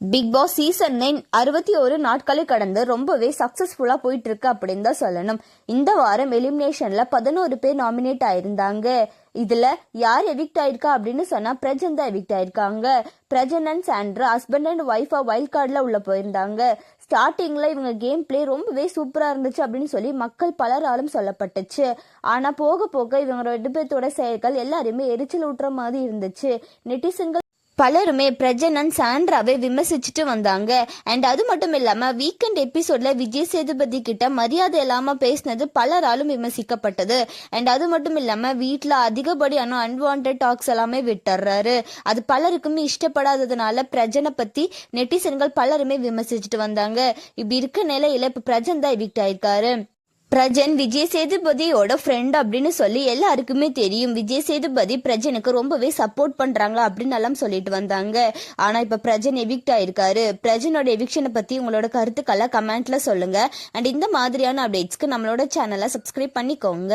Big Boss season 9 61 நாட்களை கடந்து ரொம்பவே சக்சஸ்ஃபுல்லா போயிட்டு இருக்கு அப்படின்னு தான் சொல்லணும். இந்த வாரம் எலிமினேஷன்ல 11 பேர் நாமினேட் ஆயிருந்தாங்க. இதுல யார் எவிக்ட் ஆயிருக்கா அப்படின்னு சொன்னா பிரஜன் தான் எவிக்ட் ஆயிருக்காங்க. Prajan and Sandra husband and ஒய்ஃபா வைல்ட் கார்ட்ல உள்ள போயிருந்தாங்க. ஸ்டார்டிங்ல இவங்க கேம் பிளே ரொம்பவே சூப்பரா இருந்துச்சு அப்படின்னு சொல்லி மக்கள் பலராலும் சொல்லப்பட்டுச்சு. ஆனா போக போக இவங்க 2 பேர்த்தோட செயல்கள் எல்லாருமே எரிச்சல் ஊட்டுற மாதிரி இருந்துச்சு. நெட்டிசன்கள் பலருமே பிரஜன் அண்ட் சாண்ட்ராவை விமர்சிச்சுட்டு வந்தாங்க. அண்ட் அது மட்டும் இல்லாம வீக்கெண்ட் எபிசோட்ல விஜய் சேதுபதி கிட்ட மரியாதை இல்லாம பேசினது பலராலும் விமர்சிக்கப்பட்டது. அண்ட் அது மட்டும் இல்லாம வீட்டுல அதிகப்படியான அன்வான்ட் டாக்ஸ் எல்லாமே விட்டுறாரு. அது பலருக்குமே இஷ்டப்படாததுனால பிரஜனை பத்தி நெட்டிசன்கள் பலருமே விமர்சிச்சுட்டு வந்தாங்க. இப்படி இருக்க நிலையில இப்ப பிரஜன் தான் எவிக்ட் ஆயிருக்காரு. பிரஜன் விஜய் சேதுபதியோட ஃப்ரெண்ட் அப்படின்னு சொல்லி எல்லாருக்குமே தெரியும். விஜய் சேதுபதி பிரஜனுக்கு ரொம்பவே சப்போர்ட் பண்றாங்க அப்படின்னு எல்லாம் சொல்லிட்டு வந்தாங்க. ஆனா இப்ப பிரஜன் எவிக்ட் ஆயிருக்காரு. பிரஜனோட எவிக்ஷனை பத்தி உங்களோட கருத்துக்களை கமெண்ட்ல சொல்லுங்க. அண்ட் இந்த மாதிரியான அப்டேட்ஸ்க்கு நம்மளோட சேனலை சப்ஸ்கிரைப் பண்ணிக்கோங்க.